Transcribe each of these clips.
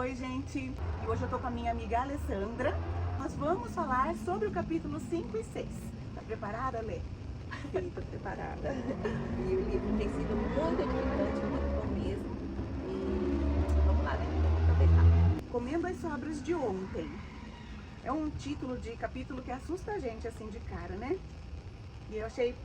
Oi, gente! E hoje eu tô com a minha amiga Alessandra. Nós vamos falar sobre o capítulo 5 e 6. Tá preparada, Lê? Sim, estou preparada. E o livro tem sido muito edificante, muito bom mesmo. E vamos lá, né? Vamos aproveitar. Comendo as sobras de ontem. É um título de capítulo que assusta a gente assim de cara, né? E eu achei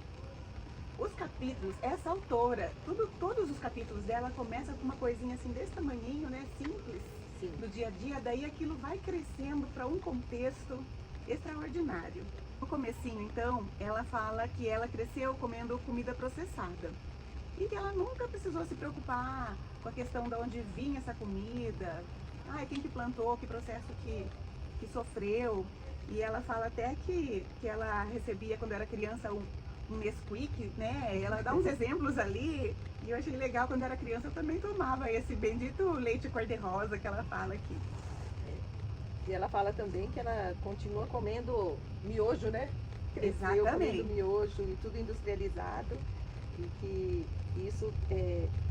os capítulos, essa autora, todos os capítulos dela começam com uma coisinha assim desse tamanhinho, né? Simples, Sim. do dia a dia, daí aquilo vai crescendo para um contexto extraordinário. No comecinho, então, ela fala que ela cresceu comendo comida processada e que ela nunca precisou se preocupar com a questão de onde vinha essa comida, quem que plantou, que processo que sofreu. E ela fala até que ela recebia quando era criança um Nesquik, né? Ela dá uns exemplos ali, e eu achei legal. Quando era criança eu também tomava esse bendito leite cor-de-rosa que ela fala aqui. E ela fala também que ela continua comendo miojo, né? Cresceu Exatamente. comendo miojo e tudo industrializado. E que isso,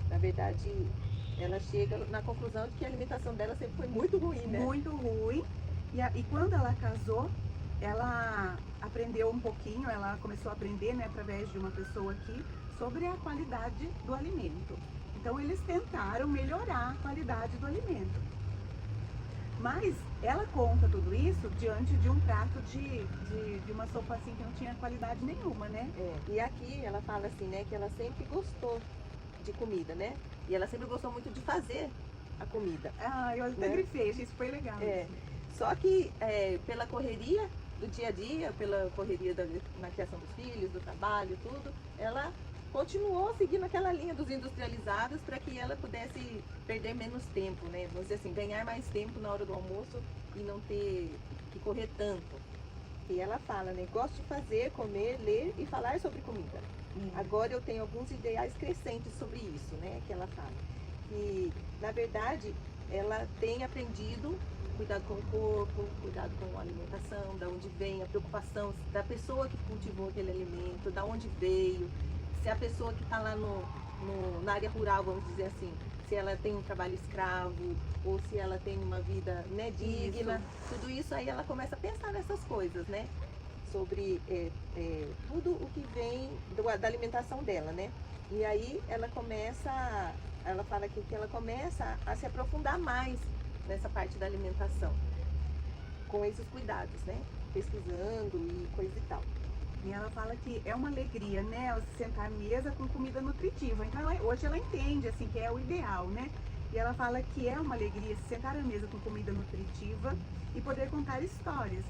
na verdade, ela chega na conclusão de que a alimentação dela sempre foi muito ruim, né? Muito ruim. E quando ela casou, ela aprendeu um pouquinho, ela começou a aprender, né, através de uma pessoa aqui, sobre a qualidade do alimento. Então eles tentaram melhorar a qualidade do alimento. Mas ela conta tudo isso diante de um prato de uma sopa assim que não tinha qualidade nenhuma, né? E aqui ela fala assim, né, que ela sempre gostou de comida, né? E ela sempre gostou muito de fazer a comida. Eu até grifei, isso foi legal. Só que pela correria do dia a dia, pela correria na criação dos filhos, do trabalho, tudo, ela continuou seguindo aquela linha dos industrializados para que ela pudesse perder menos tempo, né? Vamos dizer assim, ganhar mais tempo na hora do almoço e não ter que correr tanto. E ela fala, né? Gosto de fazer, comer, ler e falar sobre comida. Agora eu tenho alguns ideais crescentes sobre isso, né? Que ela fala. E, na verdade, ela tem aprendido cuidado com o corpo, cuidado com a alimentação, da onde vem, a preocupação da pessoa que cultivou aquele alimento, da onde veio, se a pessoa que está lá na área rural, vamos dizer assim, se ela tem um trabalho escravo ou se ela tem uma vida, né, digna, tudo isso aí ela começa a pensar nessas coisas, né, sobre tudo o que vem da alimentação dela, né, e aí ela fala aqui que ela começa a se aprofundar mais nessa parte da alimentação, com esses cuidados, né, pesquisando e coisa e tal. E ela fala que é uma alegria, né, se sentar à mesa com comida nutritiva. Então hoje ela entende assim que é o ideal, né? E ela fala que é uma alegria se sentar à mesa com comida nutritiva e poder contar histórias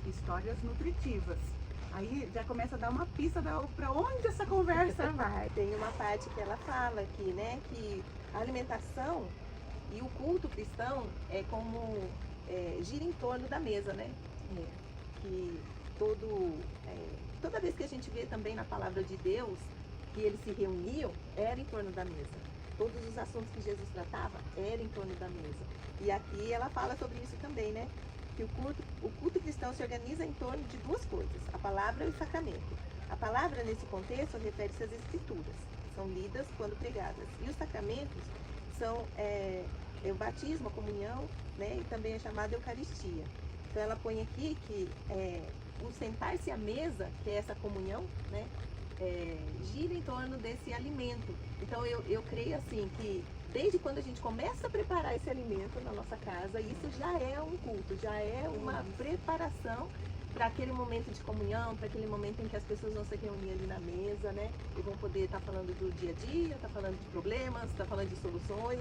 nutritivas. Aí já começa a dar uma pista para onde essa conversa vai. Tem uma parte que ela fala aqui, né, que a alimentação e o culto cristão é como gira em torno da mesa, né? Que toda vez que a gente vê também na palavra de Deus que eles se reuniam, era em torno da mesa. Todos os assuntos que Jesus tratava era em torno da mesa. E aqui ela fala sobre isso também, né? Que o culto cristão se organiza em torno de duas coisas, a palavra e o sacramento. A palavra, nesse contexto, refere-se às escrituras, são lidas quando pregadas. E os sacramentos são o batismo, a comunhão, né? E também é chamada Eucaristia. Então ela põe aqui que o sentar-se à mesa, que é essa comunhão, né, gira em torno desse alimento. Então eu creio assim que desde quando a gente começa a preparar esse alimento na nossa casa, isso já é um culto, já é uma preparação para aquele momento de comunhão, para aquele momento em que as pessoas vão se reunir ali na mesa, né? E vão poder estar falando do dia a dia, estar falando de problemas, estar falando de soluções,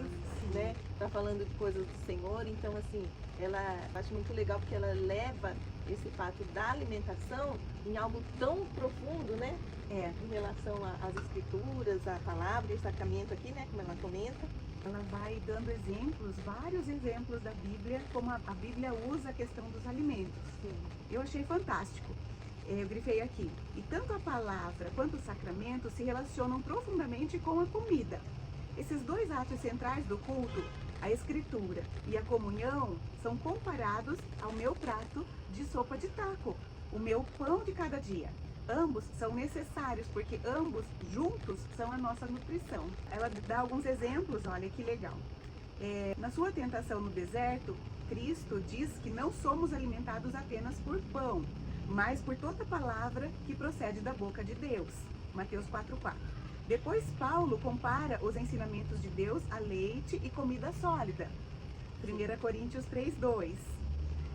né? Estar falando de coisas do Senhor. Então, assim, eu acho muito legal porque ela leva esse fato da alimentação em algo tão profundo, né? Em relação às escrituras, à palavra e o sacramento aqui, né? Como ela comenta. Ela vai dando exemplos, vários exemplos da Bíblia, como a Bíblia usa a questão dos alimentos. Eu achei fantástico. Eu grifei aqui. E tanto a palavra quanto o sacramento se relacionam profundamente com a comida. Esses dois atos centrais do culto, a escritura e a comunhão, são comparados ao meu prato de sopa de taco, o meu pão de cada dia. Ambos são necessários, porque ambos juntos são a nossa nutrição. Ela dá alguns exemplos, olha que legal. Na sua tentação no deserto, Cristo diz que não somos alimentados apenas por pão, mas por toda palavra que procede da boca de Deus. Mateus 4,4. Depois Paulo compara os ensinamentos de Deus a leite e comida sólida. 1 Coríntios 3,2.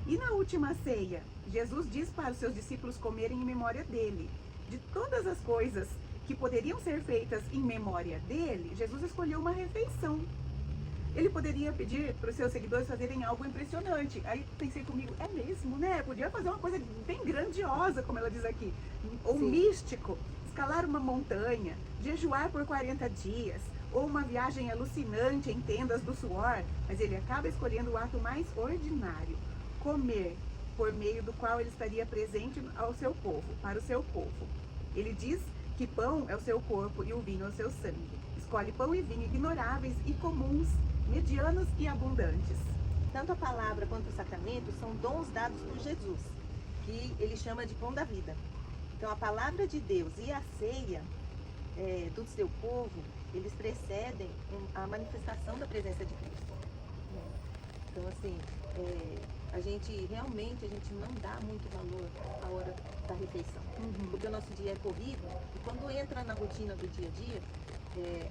E na última ceia, Jesus diz para os seus discípulos comerem em memória dele. De todas as coisas que poderiam ser feitas em memória dele, Jesus escolheu uma refeição. Ele poderia pedir para os seus seguidores fazerem algo impressionante. Aí pensei comigo, é mesmo, né? Podia fazer uma coisa bem grandiosa, como ela diz aqui. Ou Sim. místico, escalar uma montanha, jejuar por 40 dias, ou uma viagem alucinante em tendas do suor. Mas ele acaba escolhendo o ato mais ordinário, comer, por meio do qual ele estaria presente ao seu povo, para o seu povo. Ele diz que pão é o seu corpo e o vinho é o seu sangue. Escolhe pão e vinho ignoráveis e comuns, medianos e abundantes. Tanto a palavra quanto o sacramento são dons dados por Jesus, que ele chama de pão da vida. Então a palavra de Deus e a ceia do seu povo, eles precedem a manifestação da presença de Cristo. Então assim, a gente não dá muito valor à hora da refeição, porque o nosso dia é corrido e quando entra na rotina do dia a dia,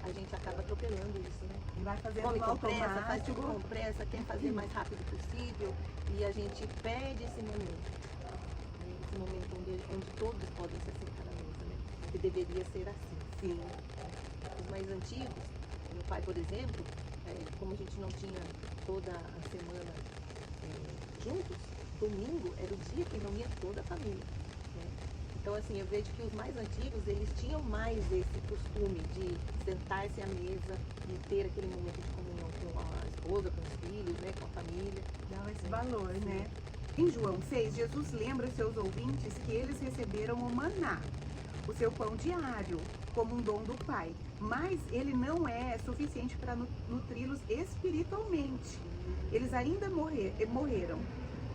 a gente acaba atropelando isso, né? Vai fazendo Come no com pressa, faz tudo automático. com pressa, quer fazer o mais rápido possível e a gente perde esse momento. Esse momento onde todos podem se assentar à mesa, né? Que deveria ser assim. Sim. Os mais antigos, meu pai, por exemplo, como a gente não tinha toda a semana juntos, domingo era o dia que reunia toda a família, né? Então, assim, eu vejo que os mais antigos, eles tinham mais esse costume de sentar-se à mesa e ter aquele momento de comunhão com a esposa, com os filhos, né, com a família. Dá esse valor, né? Em João 6, Jesus lembra aos seus ouvintes que eles receberam o maná, o seu pão diário, como um dom do Pai. Mas ele não é suficiente para nutri-los espiritualmente. Eles ainda morreram.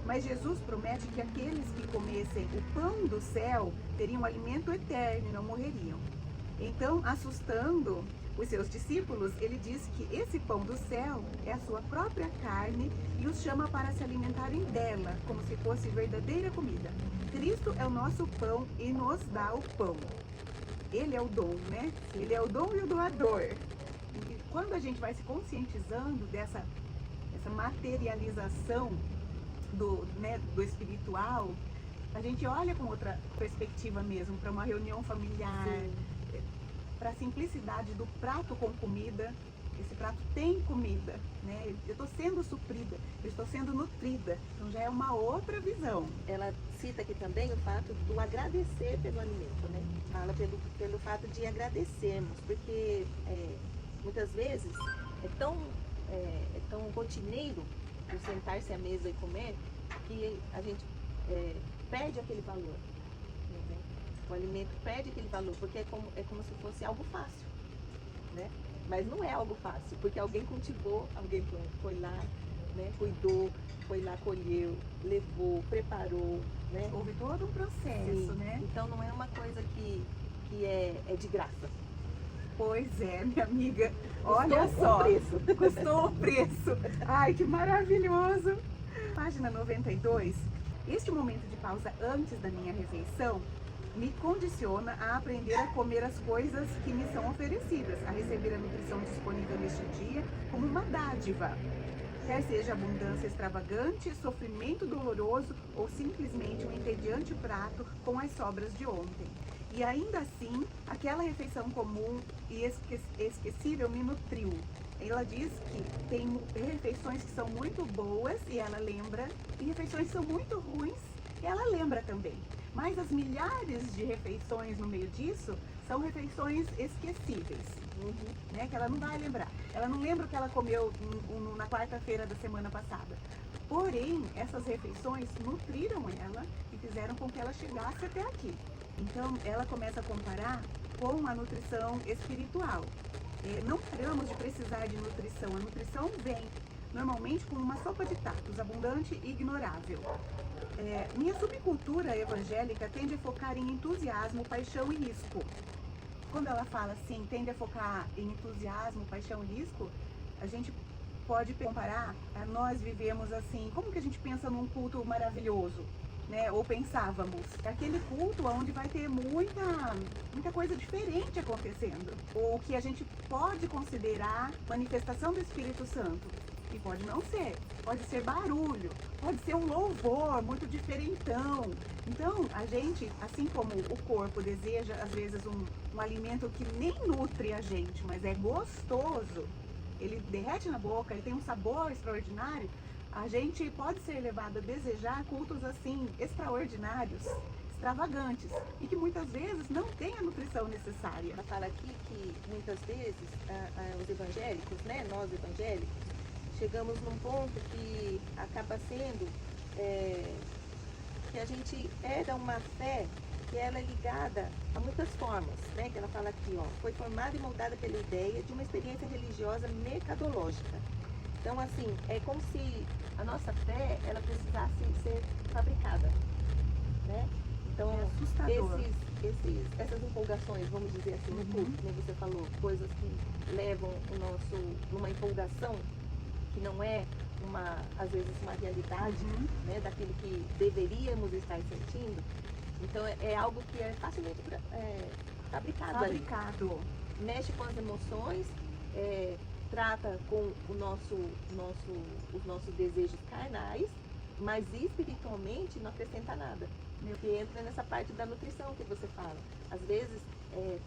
Mas Jesus promete que aqueles que comessem o pão do céu teriam alimento eterno e não morreriam. Então, assustando os seus discípulos, ele diz que esse pão do céu é a sua própria carne e os chama para se alimentarem dela, como se fosse verdadeira comida. Cristo é o nosso pão e nos dá o pão. Ele é o dom, né? Ele é o dom e o doador. E quando a gente vai se conscientizando dessa materialização do espiritual, a gente olha com outra perspectiva mesmo para uma reunião familiar, para a simplicidade do prato com comida. Esse prato tem comida, né? Eu estou sendo suprida, eu estou sendo nutrida. Então já é uma outra visão. Ela cita aqui também o fato do agradecer pelo alimento, né? Fala pelo fato de agradecermos, porque muitas vezes é tão rotineiro o sentar-se à mesa e comer que a gente perde aquele valor, né? O alimento perde aquele valor, porque é como se fosse algo fácil, né? Mas não é algo fácil, porque alguém cultivou, alguém foi lá, né, cuidou, foi lá, colheu, levou, preparou, né? Houve todo um processo, Sim. né? Então não é uma coisa que é de graça. Pois é, minha amiga. Custou Olha o só. preço. Custou o preço. Ai, que maravilhoso. Página 92. Este momento de pausa antes da minha refeição me condiciona a aprender a comer as coisas que me são oferecidas, a receber a nutrição disponível neste dia como uma dádiva. Quer seja abundância extravagante, sofrimento doloroso ou simplesmente um entediante prato com as sobras de ontem. E ainda assim, aquela refeição comum e esquecível me nutriu. Ela diz que tem refeições que são muito boas e ela lembra, e refeições que são muito ruins e ela lembra também. Mas as milhares de refeições no meio disso são refeições esquecíveis, né? Que ela não vai lembrar. Ela não lembra o que ela comeu na quarta-feira da semana passada. Porém, essas refeições nutriram ela e fizeram com que ela chegasse até aqui. Então, ela começa a comparar com a nutrição espiritual. Não paramos de precisar de nutrição. A nutrição vem normalmente com uma sopa de tacos, abundante e ignorável. Minha subcultura evangélica tende a focar em entusiasmo, paixão e risco. Quando ela fala assim, tende a focar em entusiasmo, paixão e risco, a gente pode comparar, nós vivemos assim, como que a gente pensa num culto maravilhoso? Né, ou pensávamos, aquele culto onde vai ter muita coisa diferente acontecendo, ou que a gente pode considerar manifestação do Espírito Santo, e pode não ser, pode ser barulho, pode ser um louvor muito diferentão. Então a gente, assim como o corpo deseja às vezes um alimento que nem nutre a gente, mas é gostoso, ele derrete na boca, ele tem um sabor extraordinário, a gente pode ser levado a desejar cultos assim, extraordinários, extravagantes, e que muitas vezes não tem a nutrição necessária. Ela fala aqui que muitas vezes os evangélicos, né, nós evangélicos, chegamos num ponto que acaba sendo que a gente herda uma fé que ela é ligada a muitas formas, né? Que ela fala aqui, ó, foi formada e moldada pela ideia de uma experiência religiosa mercadológica. Então, assim, é como se a nossa fé, ela precisasse ser fabricada, né? Então, É assustador. essas empolgações, vamos dizer assim, no culto, como você falou, coisas que levam o nosso, numa empolgação que não é às vezes uma realidade, né, daquilo que deveríamos estar sentindo. Então, é algo que é facilmente fabricado. Fabricado. Mexe com as emoções, trata com os nossos desejos carnais, mas espiritualmente não acrescenta nada. Que entra nessa parte da nutrição que você fala. Às vezes,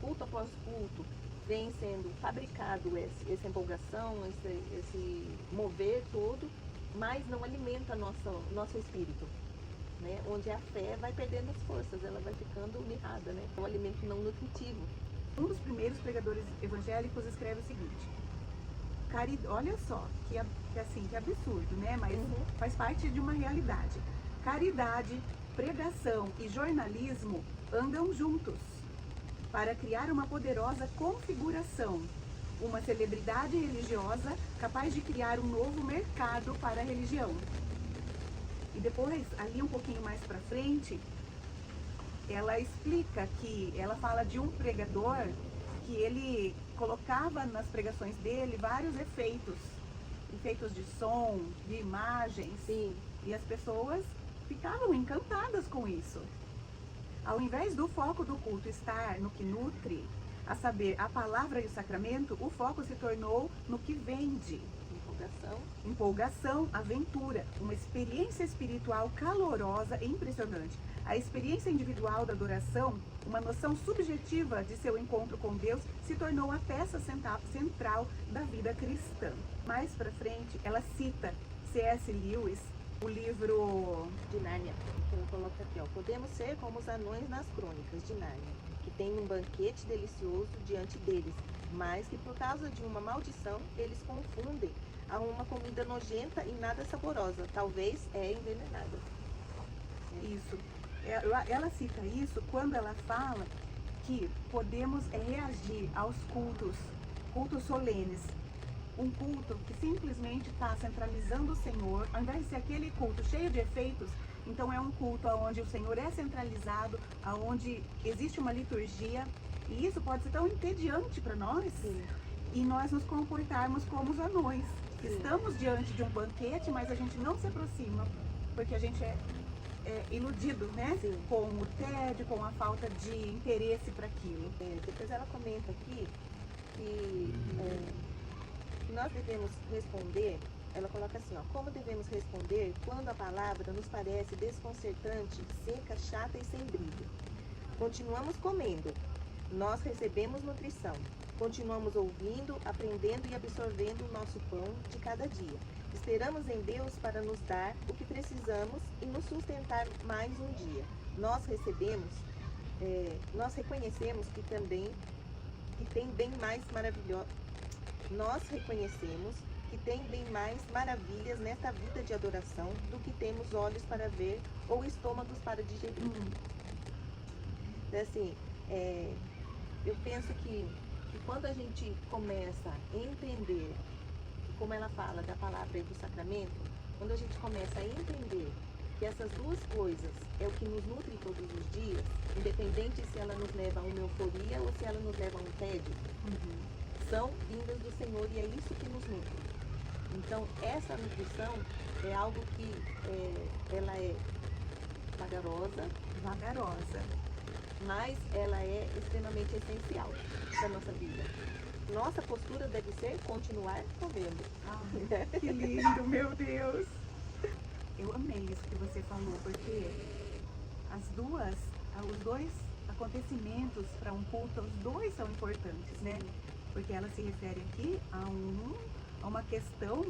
culto após culto, vem sendo fabricado essa empolgação, esse mover todo, mas não alimenta nosso espírito, né? Onde a fé vai perdendo as forças, ela vai ficando mirrada, né? É um alimento não nutritivo. Um dos primeiros pregadores evangélicos escreve o seguinte: olha só, que absurdo, né? Mas faz parte de uma realidade. Caridade, pregação e jornalismo andam juntos para criar uma poderosa configuração, uma celebridade religiosa capaz de criar um novo mercado para a religião. E depois, ali um pouquinho mais para frente, ela explica ela fala de um pregador que ele colocava nas pregações dele vários efeitos de som, de imagens. Sim. E as pessoas ficavam encantadas com isso. Ao invés do foco do culto estar no que nutre, a saber, a palavra e o sacramento, o foco se tornou no que vende. Empolgação, aventura, uma experiência espiritual calorosa e impressionante. A experiência individual da adoração, uma noção subjetiva de seu encontro com Deus, se tornou a peça central da vida cristã. Mais para frente, ela cita C.S. Lewis, o livro de Nárnia, que ela coloca aqui, ó, podemos ser como os anões nas crônicas de Nárnia, que tem um banquete delicioso diante deles, mas que por causa de uma maldição, eles confundem a uma comida nojenta e nada saborosa, talvez envenenada. Isso. Ela cita isso quando ela fala que podemos reagir aos cultos solenes. Um culto que simplesmente está centralizando o Senhor, ao invés de ser aquele culto cheio de efeitos, então é um culto onde o Senhor é centralizado, onde existe uma liturgia, e isso pode ser tão entediante para nós. Sim. E nós nos comportarmos como os anões. Estamos diante de um banquete, mas a gente não se aproxima, porque a gente é iludido, né? Sim. Com o tédio, com a falta de interesse para aquilo. Depois ela comenta aqui que nós devemos responder, ela coloca assim, ó, como devemos responder quando a palavra nos parece desconcertante, seca, chata e sem brilho? Continuamos comendo, nós recebemos nutrição, continuamos ouvindo, aprendendo e absorvendo o nosso pão de cada dia. Esperamos em Deus para nos dar o que precisamos e nos sustentar mais um dia. Nós reconhecemos que tem bem mais maravilhoso. Nós reconhecemos que tem bem mais maravilhas nesta vida de adoração do que temos olhos para ver ou estômagos para digerir. Então, assim, eu penso que quando a gente começa a entender, como ela fala da palavra e do sacramento, quando a gente começa a entender que essas duas coisas é o que nos nutre todos os dias, independente se ela nos leva a uma euforia ou se ela nos leva a um tédio, são vindas do Senhor e é isso que nos nutre. Então, essa nutrição é algo que ela é Vagarosa. mas ela é extremamente essencial para a nossa vida. Nossa postura deve ser continuar comendo. Ai, que lindo, meu Deus. Eu amei isso que você falou, porque os dois acontecimentos para um culto, os dois são importantes, né? Porque ela se refere aqui a uma questão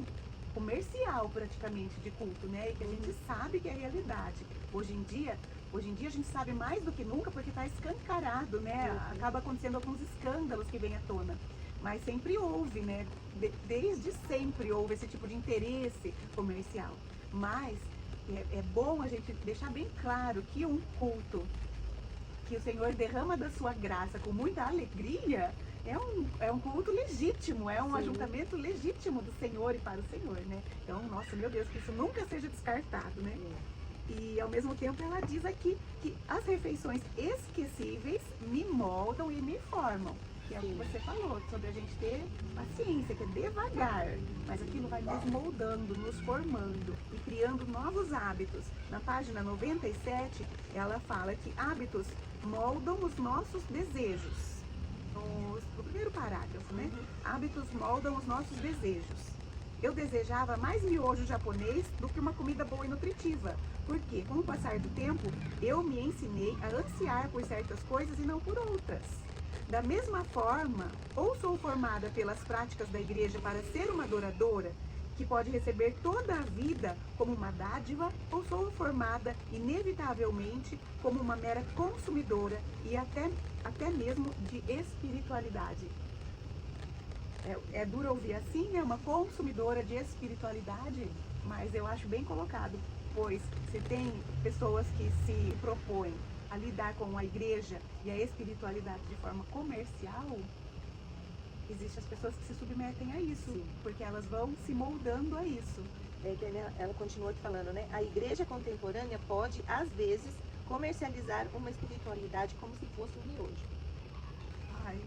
comercial praticamente de culto, né? E que a gente sabe que é realidade. Hoje em dia a gente sabe mais do que nunca porque está escancarado, né? Acaba acontecendo alguns escândalos que vêm à tona. Mas sempre houve, né? Desde sempre houve esse tipo de interesse comercial. Mas é bom a gente deixar bem claro que um culto que o Senhor derrama da sua graça com muita alegria é um culto legítimo, é um Sim. ajuntamento legítimo do Senhor e para o Senhor, né? Então, nossa, meu Deus, que isso nunca seja descartado, né? E ao mesmo tempo ela diz aqui que as refeições esquecíveis me moldam e me formam. Que é o que você falou, sobre a gente ter paciência, que é devagar, mas aquilo vai nos moldando, nos formando e criando novos hábitos. Na página 97, ela fala que hábitos moldam os nossos desejos. No primeiro parágrafo, né? Hábitos moldam os nossos desejos. Eu desejava mais miojo japonês do que uma comida boa e nutritiva. Porque, com o passar do tempo, eu me ensinei a ansiar por certas coisas e não por outras. Da mesma forma, ou sou formada pelas práticas da igreja para ser uma adoradora, que pode receber toda a vida como uma dádiva, ou sou formada, inevitavelmente, como uma mera consumidora e até mesmo de espiritualidade. É duro ouvir assim, né? Uma consumidora de espiritualidade, mas eu acho bem colocado, pois se tem pessoas que se propõem a lidar com a igreja e a espiritualidade de forma comercial, existem as pessoas que se submetem a isso, Sim. porque elas vão se moldando a isso. Ela continua aqui falando, né? A igreja contemporânea pode, às vezes, comercializar uma espiritualidade como se fosse um miojo. Ai,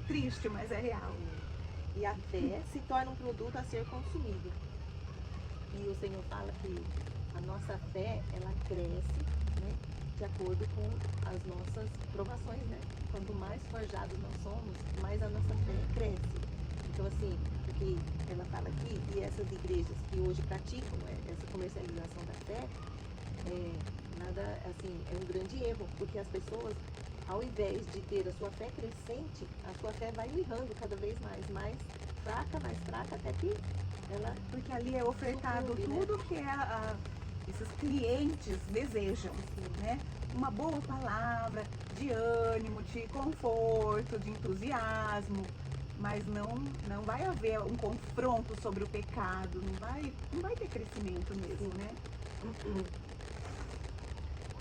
triste, mas é real. E a fé se torna um produto a ser consumido. E o Senhor fala que a nossa fé, ela cresce, né, de acordo com as nossas provações, né? Quanto mais forjados nós somos, mais a nossa fé cresce. Então, assim, o que ela fala aqui, e essas igrejas que hoje praticam essa comercialização da fé, é um grande erro, porque as pessoas, ao invés de ter a sua fé crescente, a sua fé vai mirrando cada vez mais fraca, até que ela... Porque ali é ofertado sucumbe, tudo que esses clientes desejam, né? Uma boa palavra de ânimo, de conforto, de entusiasmo, mas não vai haver um confronto sobre o pecado, não vai ter crescimento mesmo, né?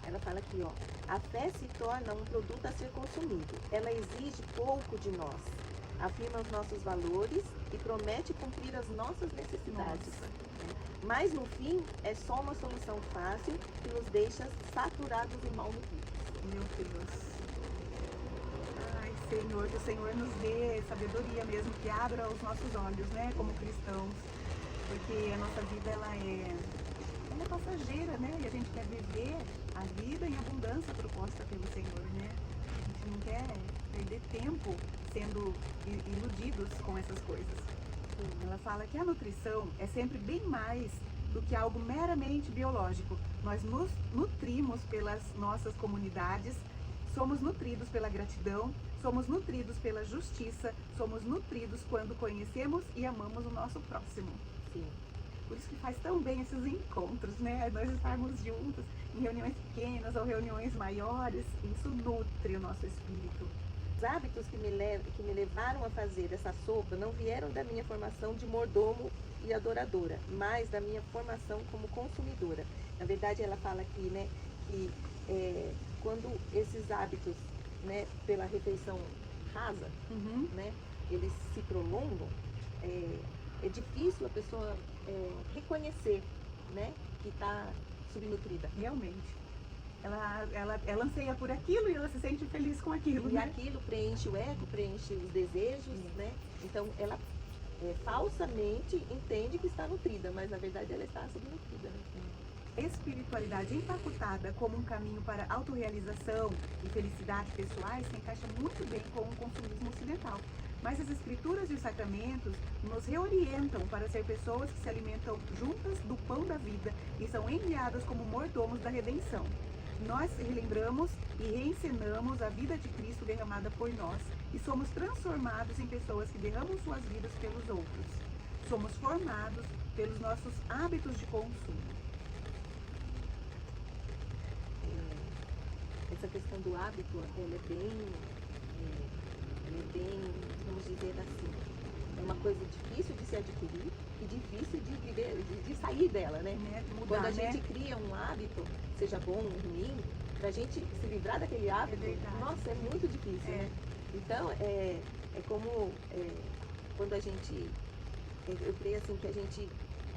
Ela fala aqui, ó, a fé se torna um produto a ser consumido. Ela exige pouco de nós, afirma os nossos valores e promete cumprir as nossas necessidades. Mas no fim, é só uma solução fácil que nos deixa saturados e mal nutridos. Meu Deus. Ai, Senhor, que o Senhor nos dê sabedoria mesmo, que abra os nossos olhos, né, como cristãos. Porque a nossa vida, ela é passageira, né? E a gente quer viver a vida em abundância proposta pelo Senhor, né? A gente não quer perder tempo sendo iludidos com essas coisas. Ela fala que a nutrição é sempre bem mais do que algo meramente biológico. Nós nos nutrimos pelas nossas comunidades, somos nutridos pela gratidão, somos nutridos pela justiça, somos nutridos quando conhecemos e amamos o nosso próximo. Sim. Por isso que faz tão bem esses encontros, né? Nós estarmos juntos em reuniões pequenas ou reuniões maiores, isso nutre o nosso espírito. Os hábitos que me levaram a fazer essa sopa não vieram da minha formação de mordomo e adoradora, mas da minha formação como consumidora. Na verdade, ela fala aqui, né, que quando esses hábitos, né, pela refeição rasa, né, eles se prolongam, é difícil a pessoa reconhecer, né, que está subnutrida. Realmente. Ela anseia por aquilo e ela se sente feliz com aquilo, E né? aquilo preenche o ego, preenche os desejos, né? Então ela falsamente entende que está nutrida, mas na verdade ela está subnutrida, né? Espiritualidade empacotada como um caminho para autorrealização e felicidade pessoais se encaixa muito bem com o consumismo ocidental. Mas as escrituras e os sacramentos nos reorientam para ser pessoas que se alimentam juntas do pão da vida e são enviadas como mordomos da redenção. Nós relembramos e reencenamos a vida de Cristo derramada por nós e somos transformados em pessoas que derramam suas vidas pelos outros. Somos formados pelos nossos hábitos de consumo. Essa questão do hábito, ela é bem, vamos dizer assim, é uma coisa difícil de se adquirir e difícil de viver, de sair dela, né? Mudar, quando a gente cria um hábito, seja bom ou ruim, pra gente se livrar daquele hábito, nossa, é muito difícil, né? Então, é como quando a gente, eu creio assim, que a gente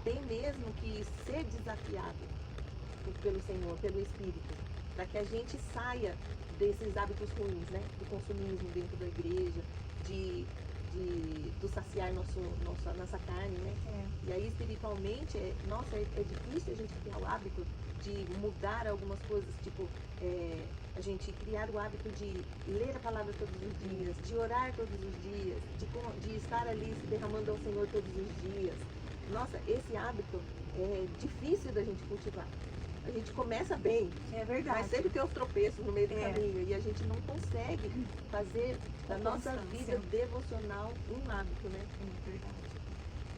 tem mesmo que ser desafiado pelo Senhor, pelo Espírito, para que a gente saia desses hábitos ruins, né? Do consumismo dentro da igreja, do saciar nossa carne, né? E aí espiritualmente, é difícil a gente criar o hábito de mudar algumas coisas, tipo, a gente criar o hábito de ler a palavra todos os dias, de orar todos os dias, de estar ali se derramando ao Senhor todos os dias. Nossa, esse hábito é difícil da gente cultivar. A gente começa bem, mas sempre tem os tropeços no meio do caminho e a gente não consegue fazer da nossa vida devocional um hábito, né? É verdade.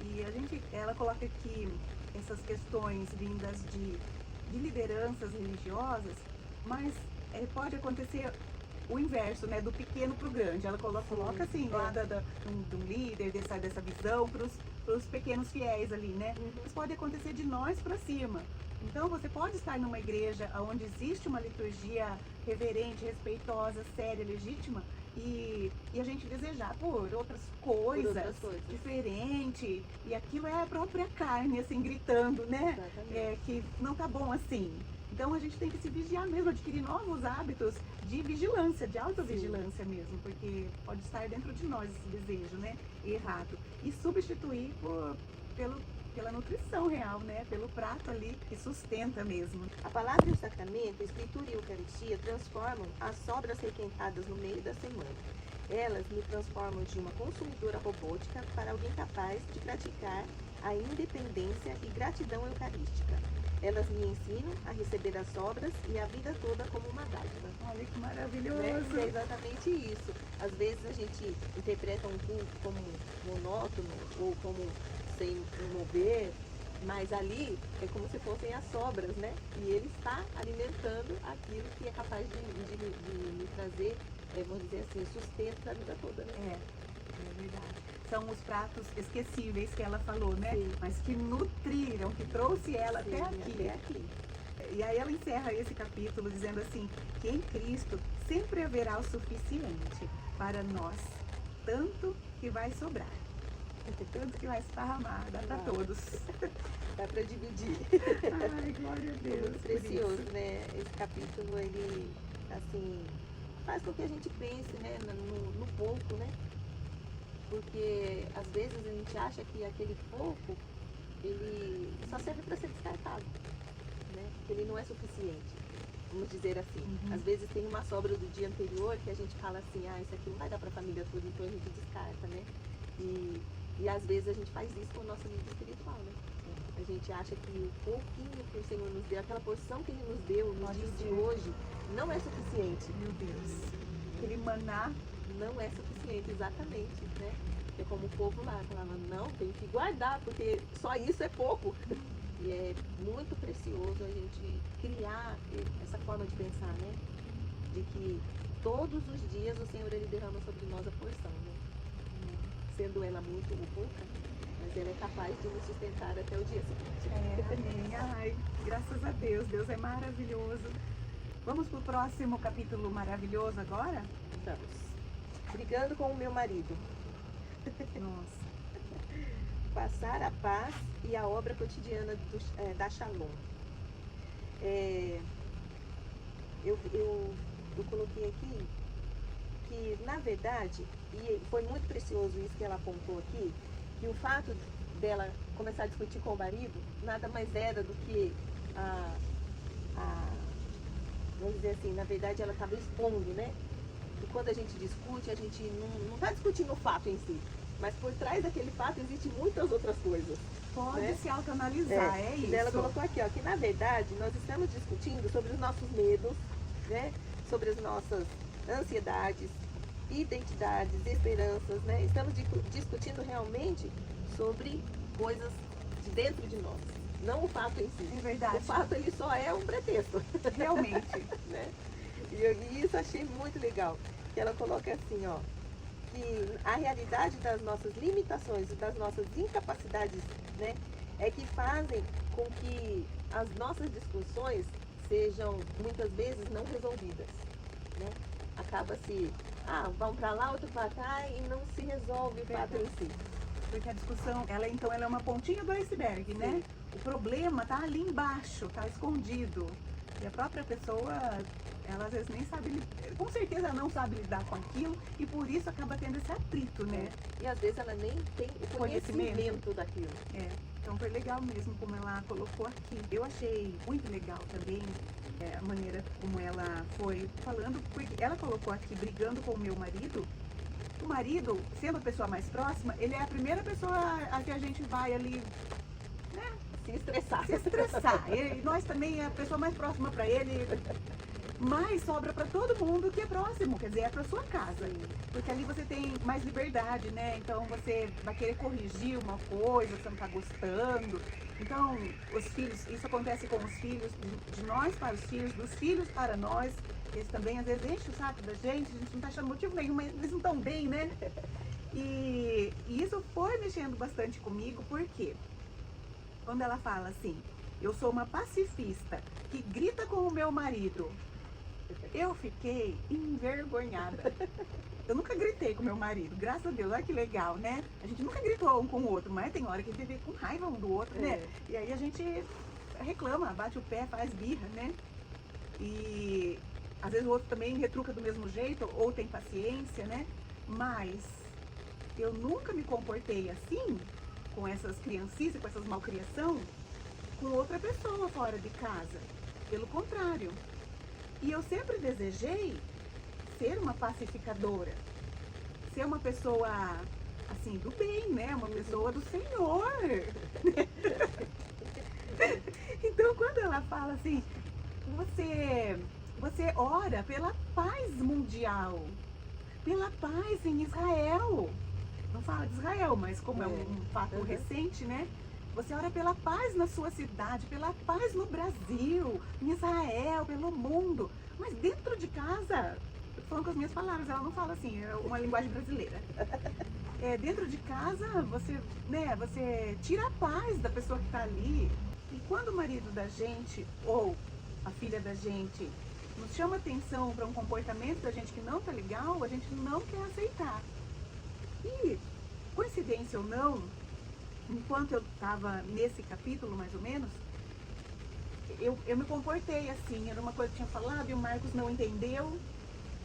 E ela coloca aqui essas questões vindas de lideranças religiosas, mas pode acontecer o inverso, né? Do pequeno para o grande. Ela coloca assim, lá do líder, dessa visão para os pequenos fiéis ali, né? Mas pode acontecer de nós para cima. Então você pode estar numa igreja onde existe uma liturgia reverente, respeitosa, séria, legítima, e a gente desejar por outras coisas diferentes, e aquilo é a própria carne, assim, gritando, né? Que não tá bom assim. Então a gente tem que se vigiar mesmo, adquirir novos hábitos de vigilância, de autovigilância mesmo, porque pode estar dentro de nós esse desejo, né? Errado. E substituir pela nutrição real, né? Pelo prato ali que sustenta mesmo. A palavra e o sacramento, a escritura e a eucaristia transformam as sobras requentadas no meio da semana. Elas me transformam de uma consumidora robótica para alguém capaz de praticar a independência e gratidão eucarística. Elas me ensinam a receber as sobras e a vida toda como uma dádiva. Olha que maravilhoso! É exatamente isso. Às vezes a gente interpreta um culto como monótono ou como sem mover, mas ali é como se fossem as sobras, né? E ele está alimentando aquilo que é capaz de me trazer, vamos dizer assim, sustento para a vida toda, né? É verdade. São os pratos esquecíveis que ela falou, né? Sim. Mas que nutriram, que trouxe ela até aqui. E aí ela encerra esse capítulo dizendo assim, que em Cristo sempre haverá o suficiente para nós, tanto que vai sobrar. Tanto que vai esparramar, dá para todos. Dá para dividir. Ai, glória a Deus. Muito precioso, né? Esse capítulo, ele, assim, faz com que a gente pense, né, no pouco, né? Porque, às vezes, a gente acha que aquele pouco, ele só serve para ser descartado, né? Que ele não é suficiente, vamos dizer assim. Às vezes tem uma sobra do dia anterior que a gente fala assim, isso aqui não vai dar para a família toda, então a gente descarta, né? E às vezes a gente faz isso com a nossa vida espiritual, né? A gente acha que o pouquinho que o Senhor nos deu, aquela porção que Ele nos deu no dia de hoje, não é suficiente. Meu Deus. Aquele maná não é suficiente, exatamente, né? É como o povo lá falava, não, tem que guardar, porque só isso é pouco. E é muito precioso a gente criar essa forma de pensar, né? De que todos os dias o Senhor, Ele derrama sobre nós a porção, né? Sendo ela muito ou pouca, mas ela é capaz de nos sustentar até o dia seguinte. Amém. Ai, graças a Deus, Deus é maravilhoso. Vamos para o próximo capítulo maravilhoso agora? Vamos. Brigando com o meu marido. Nossa. Passar a paz e a obra cotidiana da Shalom. Eu coloquei aqui que, na verdade, e foi muito precioso isso que ela apontou aqui, que o fato dela começar a discutir com o marido nada mais era do que a vamos dizer assim, na verdade ela estava expondo, né? E quando a gente discute, a gente não está discutindo o fato em si, mas por trás daquele fato existem muitas outras coisas. Pode né? se autoanalisar, é isso. Ela colocou aqui, ó, que na verdade nós estamos discutindo sobre os nossos medos, né? Sobre as nossas ansiedades, identidades, esperanças, né? Estamos discutindo realmente sobre coisas de dentro de nós, não o fato em si. É verdade. O fato ele só é um pretexto. Realmente. né? E isso achei muito legal, que ela coloca assim, ó, que a realidade das nossas limitações e das nossas incapacidades, né, é que fazem com que as nossas discussões sejam muitas vezes não resolvidas, né? Acaba-se, vamos para lá, outro para cá e não se resolve o fato em si. Porque a discussão, ela é uma pontinha do iceberg, né? O problema tá ali embaixo, tá escondido. E a própria pessoa, ela às vezes nem sabe, com certeza ela não sabe lidar com aquilo e por isso acaba tendo esse atrito, né? E às vezes ela nem tem o conhecimento daquilo. Então foi legal mesmo como ela colocou aqui. Eu achei muito legal também a maneira como ela foi falando, porque ela colocou aqui brigando com o meu marido. O marido, sendo a pessoa mais próxima, ele é a primeira pessoa a que a gente vai ali, né? Se estressar. Nós também é a pessoa mais próxima para ele, mas sobra para todo mundo que é próximo, quer dizer, é para sua casa. Porque ali você tem mais liberdade, né? Então você vai querer corrigir uma coisa que você não está gostando. Então, os filhos, isso acontece com os filhos, de nós para os filhos, dos filhos para nós. Eles também às vezes enchem o saco da gente, a gente não está achando motivo nenhum, mas eles não estão bem, né? E isso foi mexendo bastante comigo, porque quando ela fala assim, eu sou uma pacifista que grita com o meu marido, eu fiquei envergonhada. Eu nunca gritei com meu marido, graças a Deus, olha que legal, né? A gente nunca gritou um com o outro, mas tem hora que a gente fica com raiva um do outro, né? E aí a gente reclama, bate o pé, faz birra, né? E às vezes o outro também retruca do mesmo jeito, ou tem paciência, né? Mas eu nunca me comportei assim, com essas criancices, com essas malcriação, com outra pessoa fora de casa. Pelo contrário. E eu sempre desejei ser uma pacificadora, ser uma pessoa, assim, do bem, né? Uma pessoa do Senhor. Então, quando ela fala assim, você ora pela paz mundial, pela paz em Israel. Não fala de Israel, mas como é um fato recente, né? Você ora pela paz na sua cidade, pela paz no Brasil, em Israel, pelo mundo. Mas dentro de casa, eu tô falando com as minhas palavras, ela não fala assim, é uma linguagem brasileira. Dentro de casa, você tira a paz da pessoa que está ali. E quando o marido da gente, ou a filha da gente, nos chama atenção para um comportamento da gente que não tá legal, a gente não quer aceitar. E, coincidência ou não, enquanto eu estava nesse capítulo, mais ou menos, eu me comportei assim, era uma coisa que eu tinha falado e o Marcos não entendeu,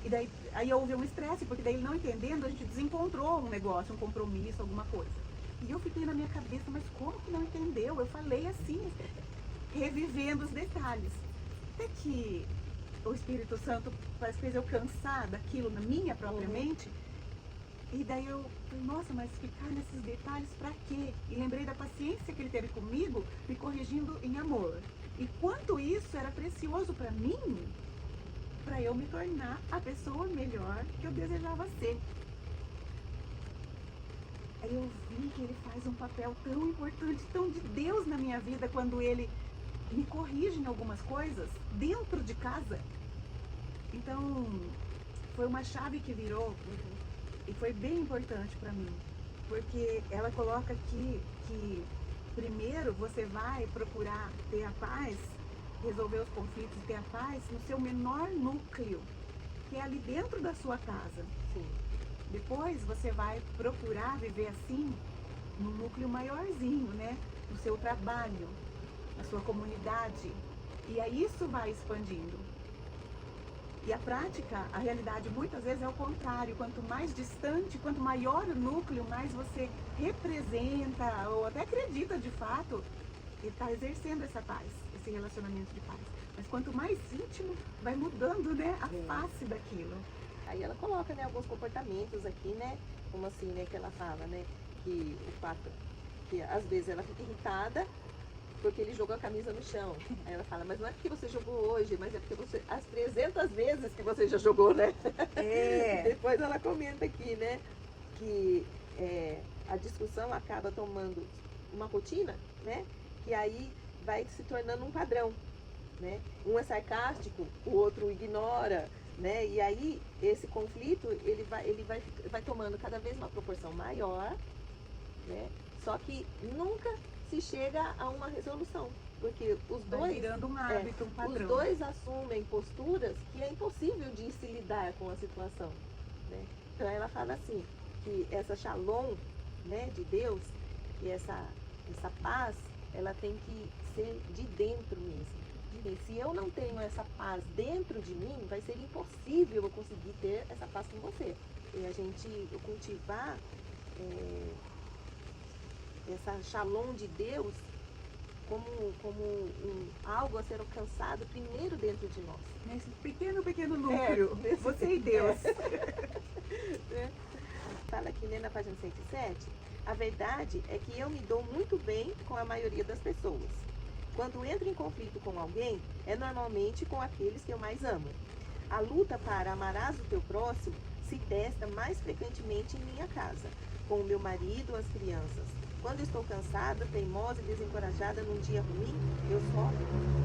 e daí aí houve um estresse, porque daí ele não entendendo, a gente desencontrou um negócio, um compromisso, alguma coisa. E eu fiquei na minha cabeça, mas como que não entendeu? Eu falei assim, revivendo os detalhes. Até que o Espírito Santo parece que fez eu cansar daquilo na minha própria mente. E daí eu falei, nossa, mas ficar nesses detalhes pra quê? E lembrei da paciência que ele teve comigo, me corrigindo em amor. E quanto isso era precioso pra mim, pra eu me tornar a pessoa melhor que eu desejava ser. Aí eu vi que ele faz um papel tão importante, tão de Deus na minha vida, quando ele me corrige em algumas coisas dentro de casa. Então, foi uma chave que virou. E foi bem importante para mim, porque ela coloca aqui que primeiro você vai procurar ter a paz, resolver os conflitos, ter a paz no seu menor núcleo, que é ali dentro da sua casa. Sim. Depois você vai procurar viver assim num núcleo maiorzinho, né? No seu trabalho, na sua comunidade. E aí isso vai expandindo. E a prática, a realidade muitas vezes é o contrário. Quanto mais distante, quanto maior o núcleo, mais você representa ou até acredita de fato, ele está exercendo essa paz, esse relacionamento de paz. Mas quanto mais íntimo, vai mudando, né, a face daquilo. Aí ela coloca, né, alguns comportamentos aqui, né, como assim, né, que ela fala, né, que o fato que às vezes ela fica irritada porque ele jogou a camisa no chão. Aí ela fala, mas não é porque você jogou hoje, mas é porque você, as 300 vezes que você já jogou, né? É. Depois ela comenta aqui, né, que a discussão acaba tomando uma rotina, né, que aí vai se tornando um padrão, né? Um é sarcástico, o outro ignora, né? E aí esse conflito ele vai tomando cada vez uma proporção maior, né? Só que nunca se chega a uma resolução, porque os Vai dois virando um hábito, um padrão. os dois assumem posturas que é impossível de se lidar com a situação, né? Então ela fala assim que essa shalom, né, de Deus e essa paz, ela tem que ser de dentro mesmo. E se eu não tenho essa paz dentro de mim, vai ser impossível eu conseguir ter essa paz com você. E a gente cultivar essa shalom de Deus como algo a ser alcançado primeiro dentro de nós. Nesse pequeno núcleo, você e Deus. Fala aqui, né, na página 107, a verdade é que eu me dou muito bem com a maioria das pessoas. Quando entro em conflito com alguém, é normalmente com aqueles que eu mais amo. A luta para amarás o teu próximo se testa mais frequentemente em minha casa, com o meu marido ou as crianças. Quando estou cansada, teimosa e desencorajada num dia ruim, eu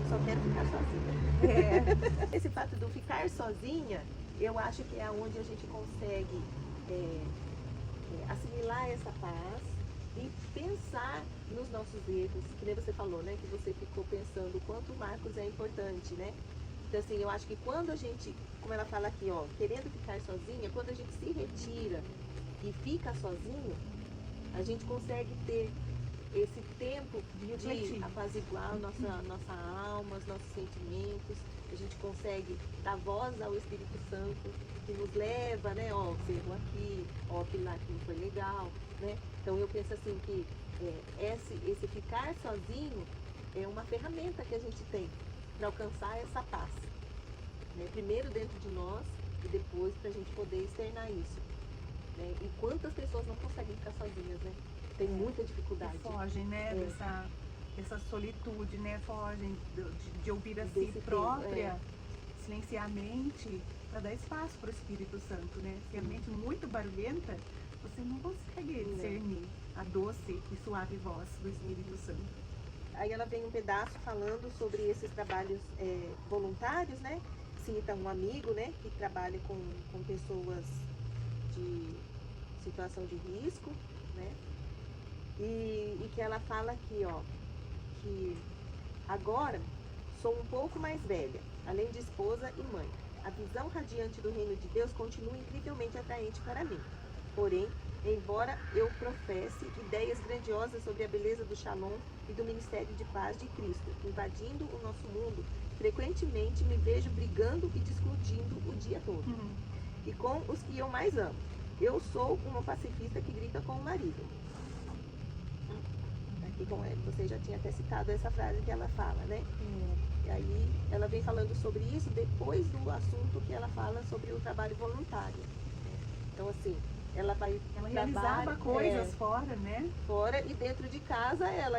só quero ficar sozinha. Esse fato do ficar sozinha, eu acho que é onde a gente consegue assimilar essa paz e pensar nos nossos erros, que nem você falou, né? Que você ficou pensando o quanto o Marcos é importante, né? Então, assim, eu acho que quando a gente, como ela fala aqui, ó, querendo ficar sozinha, quando a gente se retira e fica sozinho, a gente consegue ter esse tempo de apaziguar nossa alma, os nossos sentimentos. A gente consegue dar voz ao Espírito Santo, que nos leva, né? Ó, você errou aqui, ó, aquilo lá que não foi legal, né? Então eu penso assim que esse ficar sozinho é uma ferramenta que a gente tem para alcançar essa paz, né? Primeiro dentro de nós e depois para a gente poder externar isso, né? E quantas pessoas não conseguem ficar sozinhas, né? Tem muita dificuldade. Fogem, né? Dessa solitude, né? Fogem de ouvir a si própria, silenciar a mente, para dar espaço para o Espírito Santo, né? Se a mente muito barulhenta, você não consegue discernir a doce e suave voz do Espírito Santo. Aí ela vem um pedaço falando sobre esses trabalhos voluntários, né? Cita um amigo, né? Que trabalha com pessoas de situação de risco, né? E que ela fala aqui, ó, que agora sou um pouco mais velha, além de esposa e mãe. A visão radiante do reino de Deus continua incrivelmente atraente para mim. Porém, embora eu professe ideias grandiosas sobre a beleza do Shalom e do ministério de paz de Cristo, invadindo o nosso mundo, frequentemente me vejo brigando e discutindo o dia todo. E com os que eu mais amo. Eu sou uma pacifista que grita com o marido. Aqui com ele, você já tinha até citado essa frase que ela fala, né? E aí ela vem falando sobre isso depois do assunto que ela fala sobre o trabalho voluntário. Então, assim, ela realizava coisas fora, né? Fora, e dentro de casa ela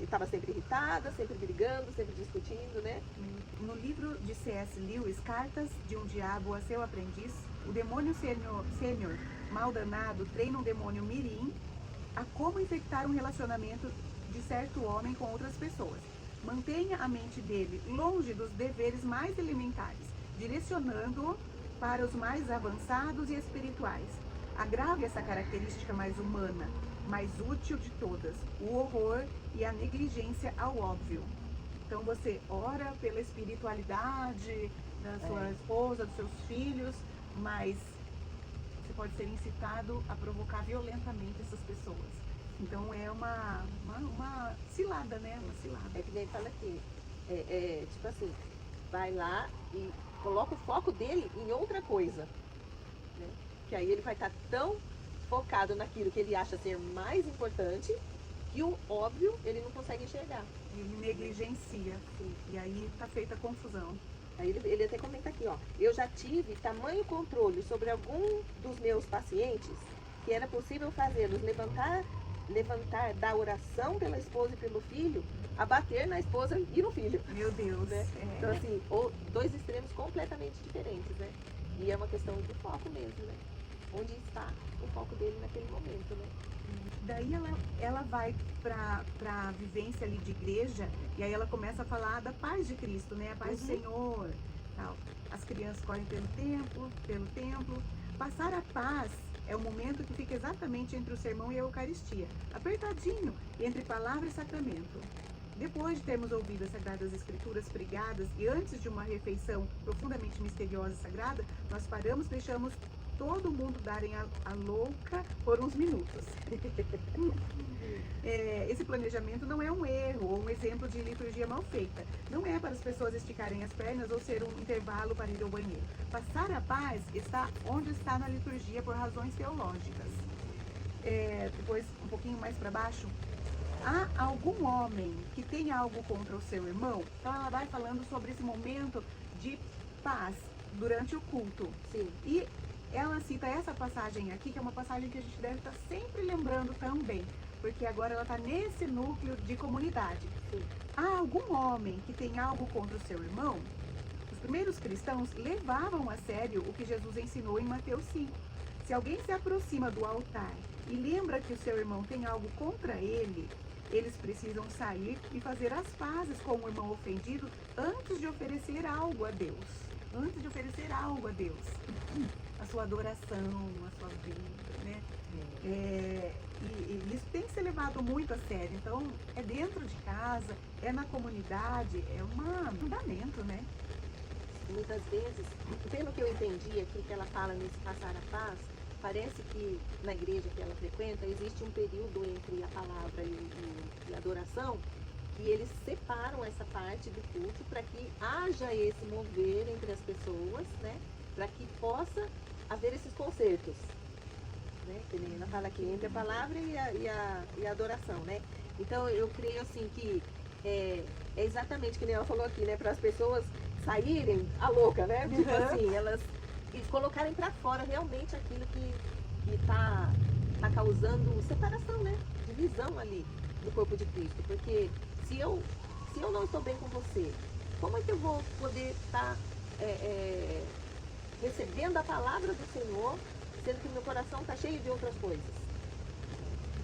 estava sempre irritada, sempre brigando, sempre discutindo, né? No livro de C.S. Lewis, Cartas de um Diabo a Seu Aprendiz, o demônio sênior mal danado treina um demônio mirim a como infectar um relacionamento de certo homem com outras pessoas. Mantenha a mente dele longe dos deveres mais elementares, direcionando-o para os mais avançados e espirituais. Agrave essa característica mais humana, mais útil de todas, o horror e a negligência ao óbvio. Então você ora pela espiritualidade da sua esposa, dos seus filhos, mas você pode ser incitado a provocar violentamente essas pessoas. Então é uma cilada, né? Uma cilada. É que nem fala aqui, tipo assim, vai lá e coloca o foco dele em outra coisa, né? Que aí ele vai estar tão focado naquilo que ele acha ser mais importante que o óbvio ele não consegue enxergar. Ele negligencia. Sim. E aí tá feita a confusão. Aí ele até comenta aqui, ó. Eu já tive tamanho controle sobre algum dos meus pacientes que era possível fazê-los levantar da oração pela esposa e pelo filho a bater na esposa e no filho. Meu Deus. Né? É. Então, assim, dois extremos completamente diferentes, né? E é uma questão de foco mesmo, né? Onde está o foco dele naquele momento, né? Daí ela vai para a vivência ali de igreja e aí ela começa a falar da paz de Cristo, né? A paz do Senhor, tal. As crianças correm pelo templo. Passar a paz é o momento que fica exatamente entre o sermão e a Eucaristia, apertadinho entre palavra e sacramento. Depois de termos ouvido as Sagradas Escrituras pregadas e antes de uma refeição profundamente misteriosa e sagrada, nós paramos e deixamos todo mundo darem a louca por uns minutos. Esse planejamento não é um erro ou um exemplo de liturgia mal feita. Não é para as pessoas esticarem as pernas ou ser um intervalo para ir ao banheiro. Passar a paz está onde está na liturgia por razões teológicas. Depois, um pouquinho mais para baixo, há algum homem que tenha algo contra o seu irmão? Então ela vai falando sobre esse momento de paz durante o culto. Sim. E ela cita essa passagem aqui, que é uma passagem que a gente deve estar sempre lembrando também, porque agora ela está nesse núcleo de comunidade. Sim. Há algum homem que tem algo contra o seu irmão? Os primeiros cristãos levavam a sério o que Jesus ensinou em Mateus 5. Se alguém se aproxima do altar e lembra que o seu irmão tem algo contra ele, eles precisam sair e fazer as pazes com o irmão ofendido antes de oferecer algo a Deus. Antes de oferecer algo a Deus. A sua adoração, a sua vida, né? E isso tem que ser levado muito a sério. Então, é dentro de casa, é na comunidade, é um fundamento, né? Muitas vezes, pelo que eu entendi aqui que ela fala nesse passar a paz, parece que na igreja que ela frequenta existe um período entre a palavra e a adoração que eles separam essa parte do culto para que haja esse mover entre as pessoas, né? Para que possa haver esses concertos, né? Que ela fala aqui entre a palavra e a adoração, né? Então eu creio assim que é exatamente que nem ela falou aqui, né? Para as pessoas saírem a louca, né? Tipo assim, elas colocarem para fora realmente aquilo que tá causando separação, né? Divisão ali do corpo de Cristo, porque se eu não estou bem com você, como é que eu vou poder estar recebendo a palavra do Senhor, sendo que meu coração está cheio de outras coisas?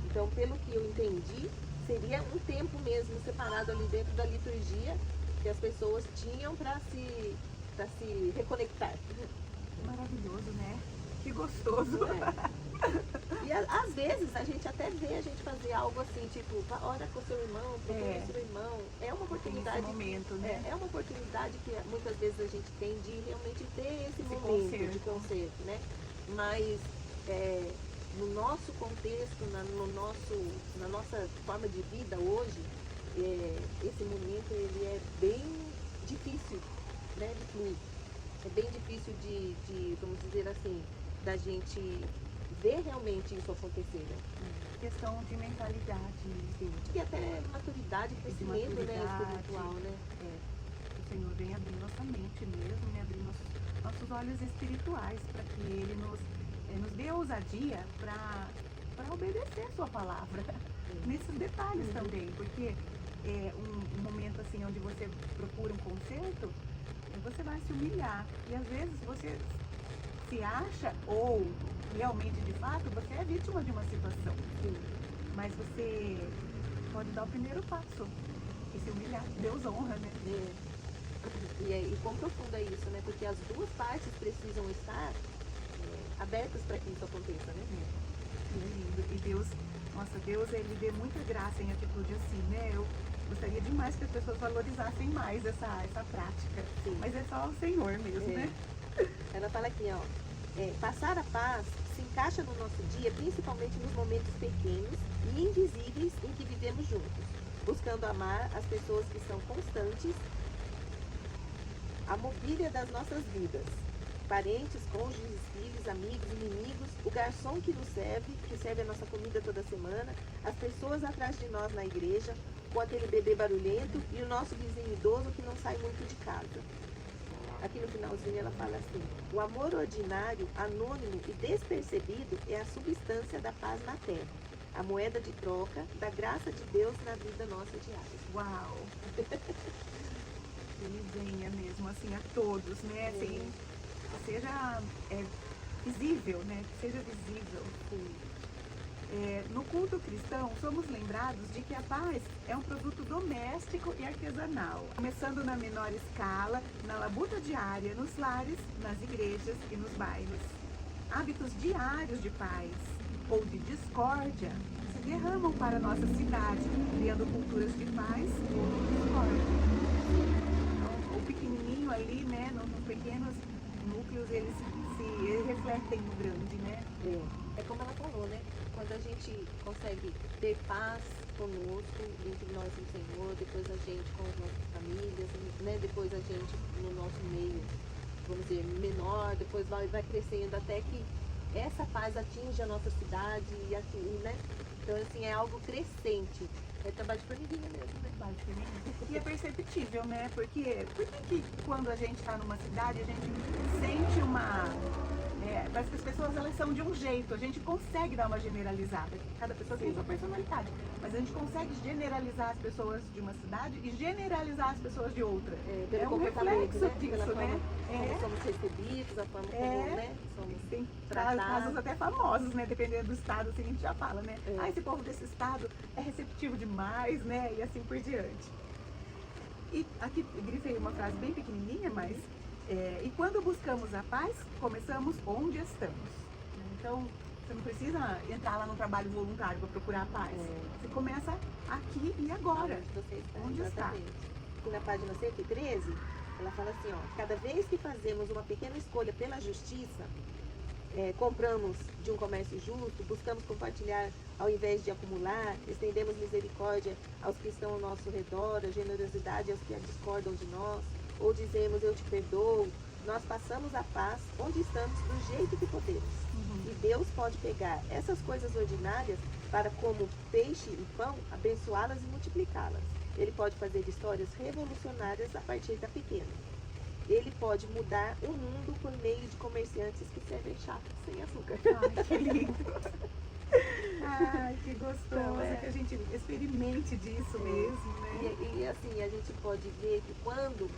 Então, pelo que eu entendi, seria um tempo mesmo separado ali dentro da liturgia que as pessoas tinham para se reconectar. Maravilhoso, né? Que gostoso. E às vezes a gente até vê a gente fazer algo assim, tipo, ora com o seu irmão, procura o seu irmão. É uma oportunidade. Esse momento, né? É uma oportunidade que muitas vezes a gente tem de realmente ter esse momento de concerto, né? Mas no nosso contexto, na nossa forma de vida hoje, esse momento ele é bem difícil, né, de fluir. É bem difícil de, vamos dizer assim, da gente ver realmente isso acontecer, né? Questão de mentalidade, Sim. E até maturidade, crescimento, né, espiritual, né? O Senhor vem abrir nossa mente mesmo, né? Abrir nossos olhos espirituais para que Ele nos dê ousadia para obedecer a sua palavra. Nesses detalhes também, porque um momento assim onde você procura um conserto, você vai se humilhar. E às vezes você se acha, ou realmente de fato, você é vítima de uma situação. Sim. Mas você pode dar o primeiro passo e se humilhar. Deus honra, né? E quão profundo é isso, né? Porque as duas partes precisam estar abertas para que isso aconteça, né? É lindo. E Deus, nossa, Deus, Ele dê muita graça em atitude assim, né? Eu gostaria demais que as pessoas valorizassem mais essa prática. Sim. Mas é só o Senhor mesmo, né? Ela fala aqui, ó, passar a paz se encaixa no nosso dia, principalmente nos momentos pequenos e invisíveis em que vivemos juntos, buscando amar as pessoas que são constantes a mobília das nossas vidas. Parentes, cônjuges, filhos, amigos, inimigos, o garçom que nos serve, que serve a nossa comida toda semana, as pessoas atrás de nós na igreja, com aquele bebê barulhento e o nosso vizinho idoso que não sai muito de casa. Aqui no finalzinho ela fala assim: o amor ordinário, anônimo e despercebido é a substância da paz na terra, a moeda de troca da graça de Deus na vida nossa diária. Uau! Ele venha mesmo assim a todos, né? Assim, que seja visível, né? Que seja visível. No culto cristão, somos lembrados de que a paz é um produto doméstico e artesanal, começando na menor escala, na labuta diária, nos lares, nas igrejas e nos bairros. Hábitos diários de paz ou de discórdia se derramam para a nossa cidade, criando culturas de paz ou de discórdia. Então, o pequenininho ali, né, nos pequenos núcleos, eles se refletem no grande, né? É como ela falou, né? Quando a gente consegue ter paz conosco, entre nós e o Senhor, depois a gente com as nossas famílias, né? Depois a gente no nosso meio, vamos dizer, menor, depois vai crescendo até que essa paz atinge a nossa cidade, né? Então, assim, é algo crescente. É trabalho de formiguinha mesmo, né? E é perceptível, né? Porque por que quando a gente está numa cidade, a gente sente parece que as pessoas elas são de um jeito, a gente consegue dar uma generalizada, cada pessoa tem sua personalidade, mas a gente consegue generalizar as pessoas de uma cidade e generalizar as pessoas de outra. Pelo um reflexo né? disso, Pela né? Como somos recebidos, a forma como, né? Somos Tem tratados. casos até famosos, né? Dependendo do estado, assim, a gente já fala, né? Esse povo desse estado é receptivo demais, né? E assim por diante. E aqui grifei uma frase bem pequenininha, mas e quando buscamos a paz, começamos onde estamos. Então, você não precisa entrar lá no trabalho voluntário para procurar a paz. Você começa aqui e agora. Onde está? Aqui na página 113, ela fala assim, ó: cada vez que fazemos uma pequena escolha pela justiça, compramos de um comércio justo, buscamos compartilhar ao invés de acumular, estendemos misericórdia aos que estão ao nosso redor, a generosidade aos que discordam de nós, ou dizemos eu te perdoo, nós passamos a paz onde estamos do jeito que podemos. E Deus pode pegar essas coisas ordinárias para, como peixe e pão, abençoá-las e multiplicá-las. Ele pode fazer histórias revolucionárias a partir da pequena. Ele pode mudar o mundo por meio de comerciantes que servem chá sem açúcar. Ai, que lindo! Ai, que gostoso! Então, que a gente experimente disso mesmo, né? E assim, a gente pode ver que quando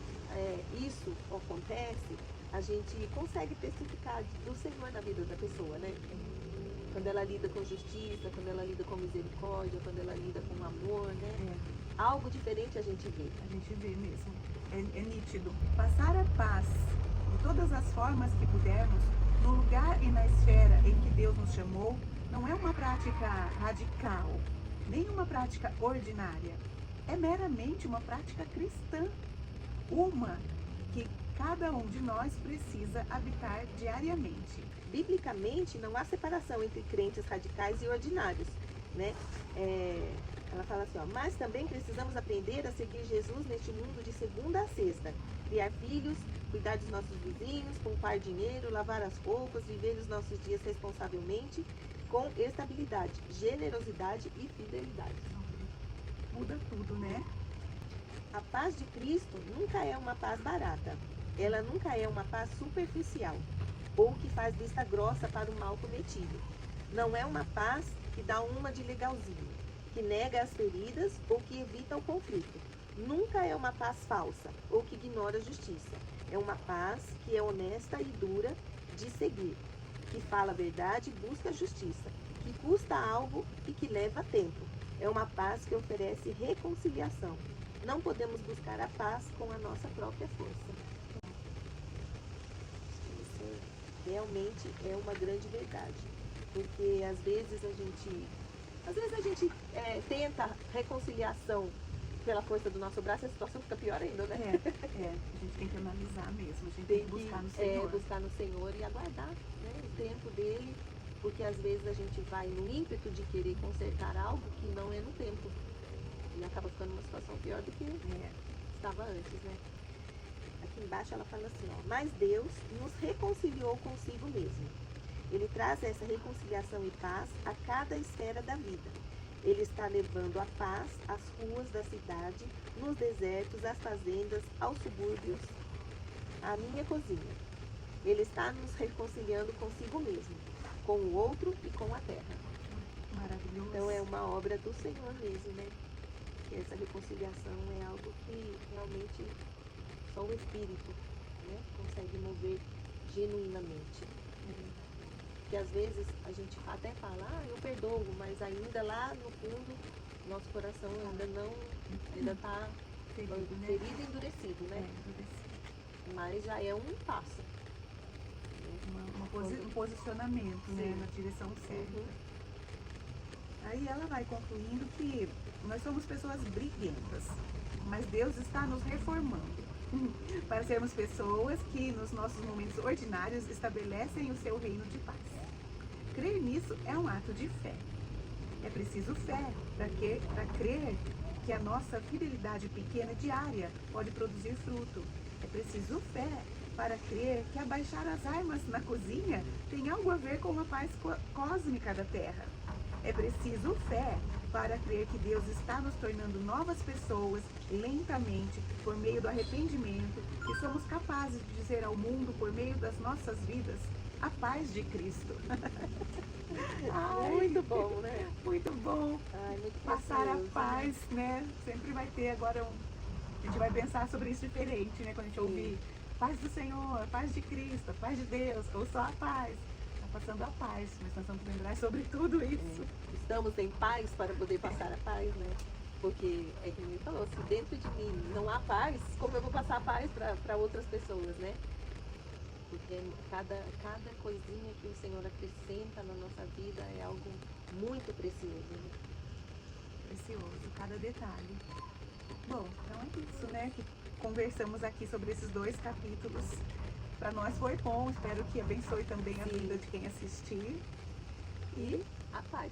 isso acontece, a gente consegue testificar do Senhor na vida da pessoa, né? Quando ela lida com justiça, quando ela lida com misericórdia, quando ela lida com amor, né? Algo diferente a gente vê. A gente vê mesmo. É nítido. Passar a paz de todas as formas que pudermos, no lugar e na esfera em que Deus nos chamou, não é uma prática radical, nem uma prática ordinária. É meramente uma prática cristã. Uma que cada um de nós precisa habitar diariamente. Biblicamente, não há separação entre crentes radicais e ordinários, né? Ela fala assim, ó: mas também precisamos aprender a seguir Jesus neste mundo de segunda a sexta. Criar filhos, cuidar dos nossos vizinhos, poupar dinheiro, lavar as roupas, viver os nossos dias responsavelmente, com estabilidade, generosidade e fidelidade. Muda tudo, né? A paz de Cristo nunca é uma paz barata. Ela nunca é uma paz superficial, ou que faz vista grossa para o mal cometido. Não é uma paz que dá uma de legalzinho, que nega as feridas ou que evita o conflito. Nunca é uma paz falsa ou que ignora a justiça. É uma paz que é honesta e dura de seguir, que fala a verdade e busca a justiça, que custa algo e que leva tempo. É uma paz que oferece reconciliação. Não podemos buscar a paz com a nossa própria força. Isso realmente é uma grande verdade, porque às vezes a gente tenta reconciliação pela força do nosso braço, a situação fica pior ainda, né? A gente tem que analisar mesmo, a gente tem que buscar no Senhor. Buscar no Senhor e aguardar, né, o tempo dele, porque às vezes a gente vai no ímpeto de querer consertar algo que não é no tempo. E acaba ficando uma situação pior do que estava antes, né? Aqui embaixo ela fala assim, ó, mas Deus nos reconciliou consigo mesmo. Ele traz essa reconciliação e paz a cada esfera da vida. Ele está levando a paz às ruas da cidade, nos desertos, às fazendas, aos subúrbios, à minha cozinha. Ele está nos reconciliando consigo mesmo, com o outro e com a terra. Maravilhoso. Então é uma obra do Senhor mesmo, né? Que essa reconciliação é algo que realmente só o Espírito, né, consegue mover genuinamente. Porque às vezes a gente até fala, eu perdoo, mas ainda lá no fundo, nosso coração ainda está ferido e endurecido, né? Mas já é um passo. Um posicionamento, né, na direção certa. Aí ela vai concluindo que nós somos pessoas briguentas, mas Deus está nos reformando para sermos pessoas que nos nossos momentos ordinários estabelecem o seu reino de paz. Crer nisso é um ato de fé. É preciso fé para crer que a nossa fidelidade pequena diária pode produzir fruto. É preciso fé para crer que abaixar as armas na cozinha tem algo a ver com a paz cósmica da Terra. É preciso fé para crer que Deus está nos tornando novas pessoas lentamente por meio do arrependimento e somos capazes de dizer ao mundo por meio das nossas vidas a paz de Cristo. Ai, muito bom, né? Muito bom. Ai, muito Passar a precioso, paz, né? Sempre vai ter agora a gente vai pensar sobre isso diferente, né? Quando a gente ouvir paz do Senhor, paz de Cristo, paz de Deus, ou só a paz. Está passando a paz, mas nós vamos lembrar sobre tudo isso. Estamos em paz para poder passar a paz, né? Porque é que ele falou, se dentro de mim não há paz, como eu vou passar a paz para outras pessoas, né? Porque cada coisinha que o Senhor acrescenta na nossa vida é algo muito precioso, né? Precioso, cada detalhe. Bom, então é isso, né? Que conversamos aqui sobre esses 2 capítulos. Para nós foi bom, espero que abençoe também a vida de quem assistir. E a paz.